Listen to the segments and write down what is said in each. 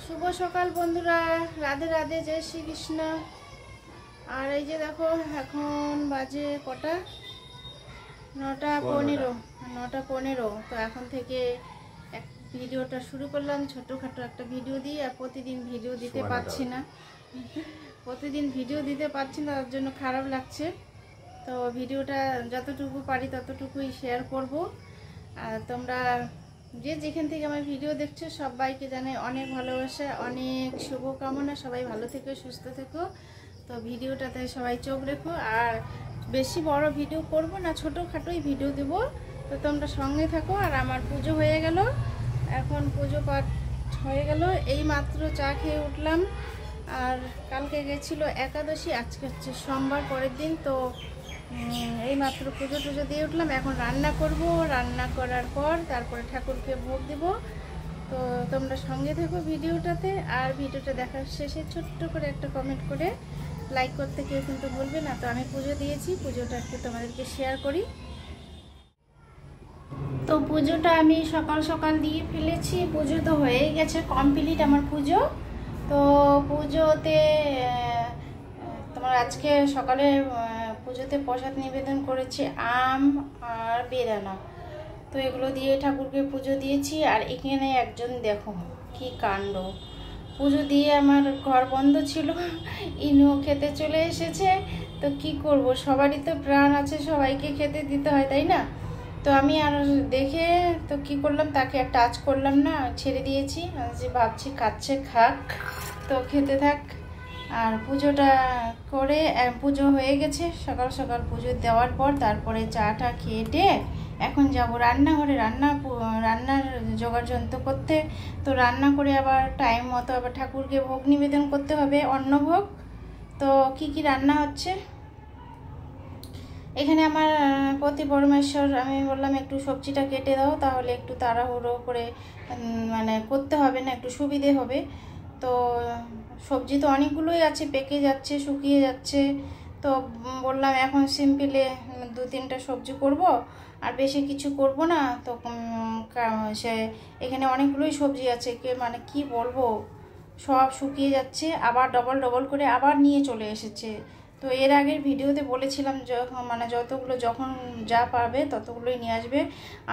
শুভ সকাল বন্ধুরা, রাধে রাধে, জয় শ্রীকৃষ্ণ। আর এই যে দেখো, এখন বাজে কটা, 9:15। তো এখন থেকে ভিডিওটা শুরু করলাম, ছোটোখাটো একটা ভিডিও দিয়ে। আর প্রতিদিন ভিডিও দিতে পারছি না, তার জন্য খারাপ লাগছে। তো ভিডিওটা যতটুকু পারি ততটুকুই শেয়ার করব। আর তোমরা যে যেখান থেকে আমার ভিডিও দেখছো সবাইকে জানাই অনেক ভালোবাসা, অনেক শুভকামনা। সবাই ভালো থেকো, সুস্থ থেকো। তো ভিডিওটাতে সবাই চোখ রেখো। আর বেশি বড় ভিডিও করব না, ছোটোখাটোই ভিডিও দেব। তো তোমরা সঙ্গে থাকো। আর আমার পুজো হয়ে গেল, এখন পুজো পাঠ হয়ে গেল। এই মাত্র চা খেয়ে উঠলাম। আর কালকে গেছিলো একাদশী, আজকে হচ্ছে সোমবার, পরের দিন। তো এই মাত্র পুজো টুজো দিয়ে উঠলাম। এখন রান্না করব, রান্না করার পর তারপরে ঠাকুরকে ভোগ দেব। তো তোমরা সঙ্গে থেকো ভিডিওটাতে। আর ভিডিওটা দেখার শেষে ছোট্ট করে একটা কমেন্ট করে লাইক করতে কেউ কিন্তু ভুলবে না। তো আমি পুজো দিয়েছি, পুজোটা একটু তোমাদেরকে শেয়ার করি। তো পুজোটা আমি সকাল সকাল দিয়ে ফেলেছি। পুজো তো হয়েই গেছে, কমপ্লিট আমার পুজো। তো পুজোতে তোমার আজকে সকালে পুজোতে প্রসাদ নিবেদন করেছি আম আর বেদানা। তো এগুলো দিয়ে ঠাকুরকে পুজো দিয়েছি। আর এখানে একজন দেখো কি কাণ্ড, পুজো দিয়ে আমার ঘর বন্ধ ছিল, ইনুও খেতে চলে এসেছে। তো কি করব, সবারই তো প্রাণ আছে, সবাইকে খেতে দিতে হয়, তাই না? তো আমি আর দেখে তো কি করলাম, তাকে আর টাচ করলাম না, ছেড়ে দিয়েছি। যে ভাবছি খাচ্ছে খাক, তো খেতে থাক। আর পুজোটা করে পুজো হয়ে গেছে, সকাল সকাল পুজো দেওয়ার পর তারপরে চাটা খেয়ে এখন যাব রান্নাঘরে, রান্নার জোগাড় যন্ত্র করতে। তো রান্না করে আবার টাইম মতো আবার ঠাকুরকে ভোগ নিবেদন করতে হবে, অন্নভোগ। তো কি কি রান্না হচ্ছে এখানে আমার পতি পরমেশ্বর, আমি বললাম একটু সবজিটা কেটে দাও, তাহলে একটু তাড়াহুড়ো করে মানে করতে হবে না, একটু সুবিধে হবে। তো সবজি তো অনেকগুলোই আছে, পেকে যাচ্ছে, শুকিয়ে যাচ্ছে। তো বললাম এখন সিম্পলে 2-3টা সবজি করব, আর বেশি কিছু করব না। তো সে এখানে অনেকগুলোই সবজি আছে, মানে কি বলবো, সব শুকিয়ে যাচ্ছে, আবার ডবল করে আবার নিয়ে চলে এসেছে। তো এর আগের ভিডিওতে বলেছিলাম মানে যতগুলো যখন যা পারবে ততগুলোই নিয়ে আসবে।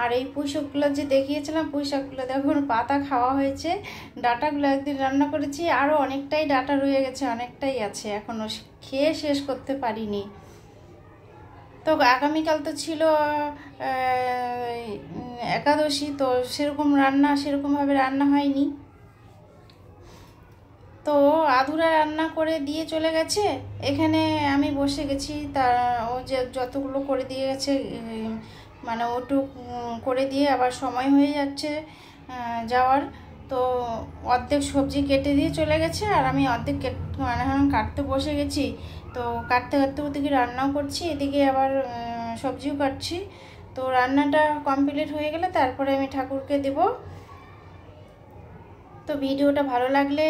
আর এই পুঁই শাকগুলো যে দেখিয়েছিলাম, পুঁই শাকগুলো দেখুন পাতা খাওয়া হয়েছে, ডাঁটাগুলো একদিন রান্না করেছি, আরও অনেকটাই ডাঁটা রয়ে গেছে, অনেকটাই আছে, এখনও খেয়ে শেষ করতে পারিনি। তো আগামীকাল তো ছিল একাদশী, তো সেরকমভাবে রান্না হয়নি। তো আধুরা রান্না করে দিয়ে চলে গেছে, এখানে আমি বসে গেছি। ও যে যতগুলো করে দিয়ে গেছে, মানে ওটুক করে দিয়ে আবার সময় হয়ে যাচ্ছে যাওয়ার। তো অর্ধেক সবজি কেটে দিয়ে চলে গেছে, আর আমি অর্ধেক মানে কাটতে বসে গেছি। তো কাটতে ওদিকে রান্নাও করছি, এদিকে আবার সবজিও কাটছি। তো রান্নাটা কমপ্লিট হয়ে গেলে তারপরে আমি ঠাকুরকে দেব। তো ভিডিওটা ভালো লাগলে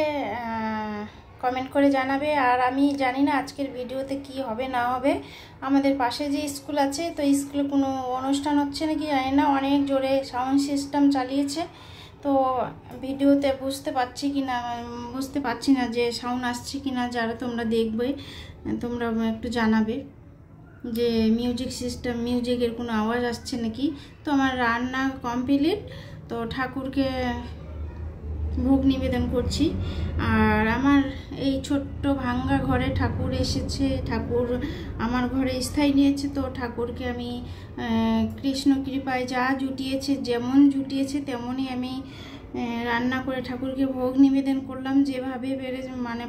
কমেন্ট করে জানাবে। আর আমি জানি না আজকের ভিডিওতে কি হবে না হবে, আমাদের পাশে যে স্কুল আছে, তো স্কুলে কোনো অনুষ্ঠান হচ্ছে নাকি জানি না, অনেক জোরে সাউন্ড সিস্টেম চালিয়েছে। তো ভিডিওতে বুঝতে পারছি না যে সাউন্ড আসছে কি না। যারা তোমরা দেখবে তোমরা একটু জানাবে যে মিউজিকের কোনো আওয়াজ আসছে নাকি। তো আমার রান্না কমপ্লিট, তো ঠাকুরকে ভোগ নিবেদন করছি। আর আমার এই ছোট্ট ভাঙ্গা ঘরে ঠাকুর এসেছে, ঠাকুর আমার ঘরে স্থায়ী নিয়েছে। তো ঠাকুরকে আমি কৃষ্ণ কৃপায় যা জুটিয়েছে, যেমন জুটিয়েছে তেমনই আমি রান্না করে ঠাকুরকে ভোগ নিবেদন করলাম। যেভাবে মানে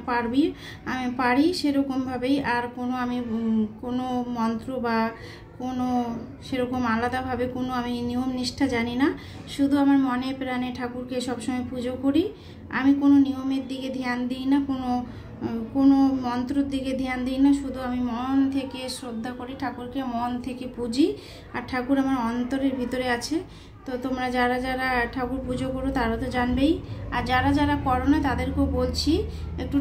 আমি পারি সেরকমভাবেই। আর আমি কোনো মন্ত্র বা কোনো সেরকম আলাদাভাবে কোনো আমি নিয়ম নিষ্ঠা জানি না, শুধু আমার মনে প্রাণে ঠাকুরকে সবসময় পুজো করি। আমি কোনো নিয়মের দিকে ধ্যান দিই না, কোনো মন্ত্রর দিকে ধ্যান দিই না, শুধু আমি মন থেকে শ্রদ্ধা করি ঠাকুরকে, মন থেকে পুজি। আর ঠাকুর আমার অন্তরের ভিতরে আছে। তো তোমরা যারা যারা ঠাকুর পুজো করো তারা তো জানবেই, আর যারা যারা করো না তাদেরকেও বলছি একটু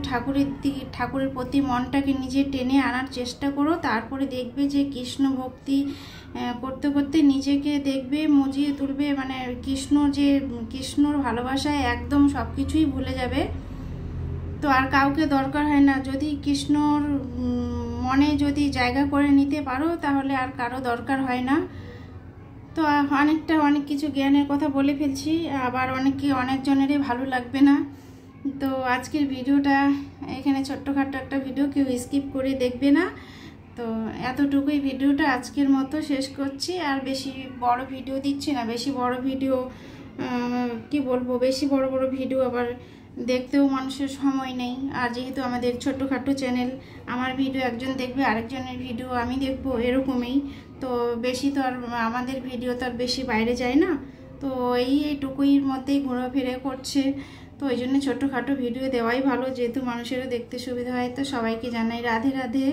ঠাকুরের প্রতি মনটাকে নিজে টেনে আনার চেষ্টা করো। তারপরে দেখবে যে কৃষ্ণ ভক্তি করতে করতে নিজেকে দেখবে মজিয়ে তুলবে, মানে কৃষ্ণর ভালোবাসায় একদম সব কিছুই ভুলে যাবে। তো আর কাউকে দরকার হয় না, যদি কৃষ্ণর মনে যদি জায়গা করে নিতে পারো তাহলে আর কারো দরকার হয় না। তো অনেক কিছু জ্ঞানের কথা বলে ফেলছি, আবার অনেকজনেরই ভালো লাগবে না। তো আজকের ভিডিওটা এখানে ছোট্টখাট্টো একটা ভিডিও, কেউ স্কিপ করে দেখবে না। তো এতটুকুই ভিডিওটা আজকের মতো শেষ করছি, আর বেশি বড় ভিডিও দিচ্ছি না। বেশি বড় ভিডিও কি বলবো, বেশি বড় ভিডিও আবার দেখতেও মানুষের সময় নেই। আর যেহেতু আমাদের ছোট্টখাট্টো চ্যানেল, আমার ভিডিও একজন দেখবে, আরেকজনের ভিডিও আমি দেখবো, এরকমই। তো বেশি তো আর আমাদের ভিডিও তো আর বেশি বাইরে যায় না। তো এইটুকুইর মধ্যেই ঘোরাফেরা করছে। তো ওই জন্য ছোট্টখাটো ভিডিও দেওয়াই ভালো, যেহেতু মানুষেরও দেখতে সুবিধা হয়। তো সবাইকে জানাই রাধে রাধে।